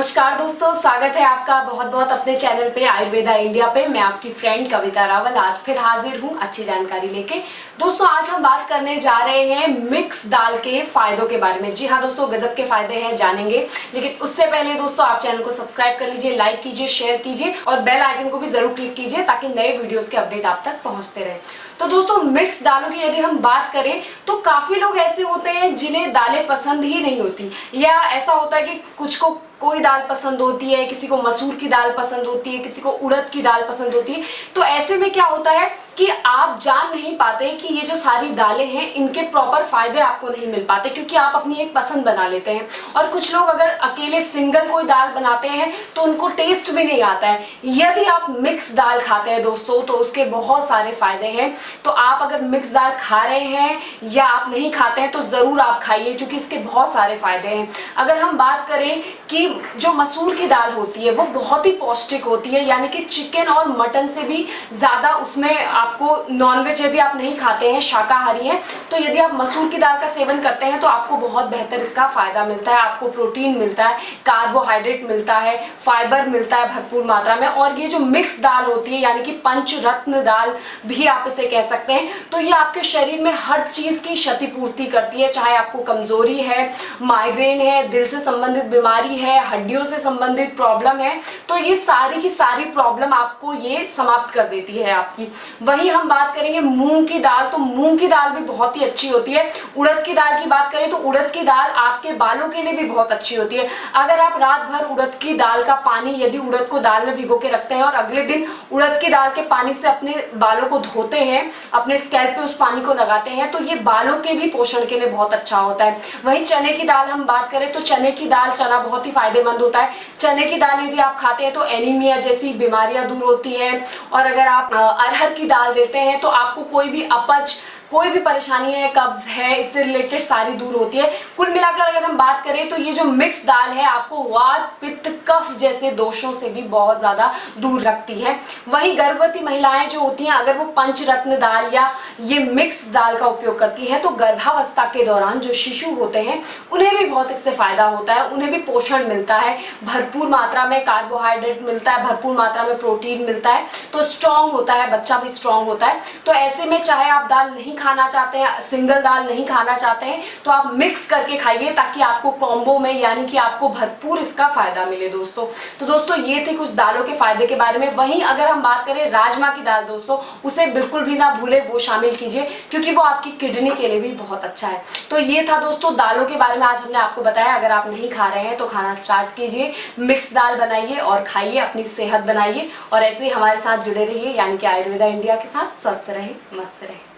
नमस्कार दोस्तों, स्वागत है आपका बहुत बहुत अपने चैनल पे आयुर्वेदा इंडिया पे। मैं आपकी फ्रेंड कविता रावल आज फिर हाजिर हूँ अच्छी जानकारी लेके। दोस्तों आज हम बात करने जा रहे हैं मिक्स दाल के फायदों के बारे में। जी हाँ दोस्तों, गजब के फायदे हैं, जानेंगे। लेकिन उससे पहले दोस्तों आप चैनल को सब्सक्राइब कर लीजिए, लाइक कीजिए, शेयर कीजिए और बेल आइकन को भी जरूर क्लिक कीजिए ताकि नए वीडियोस के अपडेट आप तक पहुंचते रहे। तो दोस्तों मिक्स दालों की यदि हम बात करें तो काफी लोग ऐसे होते हैं जिन्हें दालें पसंद ही नहीं होती, या ऐसा होता है कि कुछ को कोई दाल पसंद होती है, किसी को मसूर की दाल पसंद होती है, किसी को उड़द की दाल पसंद होती है। तो ऐसे में क्या होता है कि आप जान नहीं पाते कि ये जो सारी दालें हैं इनके प्रॉपर फायदे आपको नहीं मिल पाते, क्योंकि आप अपनी एक पसंद बना लेते हैं। और कुछ लोग अगर अकेले सिंगल कोई दाल बनाते हैं तो उनको टेस्ट भी नहीं आता है। यदि आप मिक्स दाल खाते हैं दोस्तों तो उसके बहुत सारे फायदे हैं। तो आप अगर मिक्स दाल खा रहे हैं या आप नहीं खाते हैं तो जरूर आप खाइए, क्योंकि इसके बहुत सारे फायदे हैं। अगर हम बात करें कि जो मसूर की दाल होती है वो बहुत ही पौष्टिक होती है, यानी कि चिकन और मटन से भी ज्यादा उसमें आपको नॉनवेज, यदि आप नहीं खाते हैं, शाकाहारी हैं, तो यदि आप मसूर की दाल का सेवन करते हैं तो आपको बहुत बेहतर इसका फायदा मिलता है। आपको प्रोटीन मिलता है, कार्बोहाइड्रेट मिलता है, फाइबर मिलता है भरपूर मात्रा में। और ये जो मिक्स दाल होती है यानी कि पंचरत्न दाल भी आप इसे कह सकते हैं, तो ये आपके शरीर में हर चीज की क्षतिपूर्ति करती है। चाहे आपको कमजोरी है, माइग्रेन है, दिल से संबंधित बीमारी है, हड्डियों से संबंधित प्रॉब्लम है, तो ये सारी की सारी प्रॉब्लम आपको ये समाप्त कर देती है आपकी। वहीं हम बात करेंगे मूंग की दाल, तो मूंग की दाल भी बहुत ही अच्छी होती है। उड़द की दाल की बात करें तो उड़द की दाल आपके बालों के लिए भी बहुत अच्छी होती है। अगर आप रात भर उड़द की दाल का पानी, यदि उड़द को दाल में भिगो के रखते हैं और अगले दिन उड़द की दाल के पानी से अपने बालों को धोते हैं, अपने स्कैल्प पे उस पानी को लगाते हैं, तो ये बालों के भी पोषण के लिए बहुत अच्छा होता है। वहीं चने की दाल हम बात करें तो चने की दाल, चना बहुत ही फायदेमंद होता है। चने की दाल यदि आप खाते हैं तो एनीमिया जैसी बीमारियां दूर होती है। और अगर आप अरहर की दाल लेते हैं तो आपको कोई भी अपच, कोई भी परेशानी है, कब्ज है, इससे रिलेटेड सारी दूर होती है। कुल मिलाकर अगर हम बात करें तो ये जो मिक्स दाल है आपको वात, पित्त, कफ जैसे दोषों से भी बहुत ज्यादा दूर रखती है। वहीं गर्भवती महिलाएं जो होती हैं, अगर वो पंचरत्न दाल या ये मिक्स दाल का उपयोग करती है तो गर्भावस्था के दौरान जो शिशु होते हैं उन्हें भी बहुत इससे फायदा होता है, उन्हें भी पोषण मिलता है, भरपूर मात्रा में कार्बोहाइड्रेट मिलता है, भरपूर मात्रा में प्रोटीन मिलता है, तो स्ट्रांग होता है, बच्चा भी स्ट्रांग होता है। तो ऐसे में चाहे आप दाल नहीं खाना चाहते हैं, सिंगल दाल नहीं खाना चाहते हैं, तो आप मिक्स करके खाइए ताकि आपको कॉम्बो में, यानी कि आपको भरपूर इसका फायदा मिले दोस्तों। तो दोस्तों ये थे कुछ दालों के फायदे के बारे में। वहीं अगर हम बात करें राजमा की दाल दोस्तों, उसे बिल्कुल भी ना भूले, वो शामिल कीजिए क्योंकि वो आपकी किडनी के लिए भी बहुत अच्छा है। तो ये था दोस्तों दालों के बारे में आज हमने आपको बताया। अगर आप नहीं खा रहे हैं तो खाना स्टार्ट कीजिए, मिक्स दाल बनाइए और खाइए, अपनी सेहत बनाइए और ऐसे ही हमारे साथ जुड़े रहिए, यानी कि आयुर्वेदा इंडिया के साथ। स्वस्थ रहे, मस्त रहे।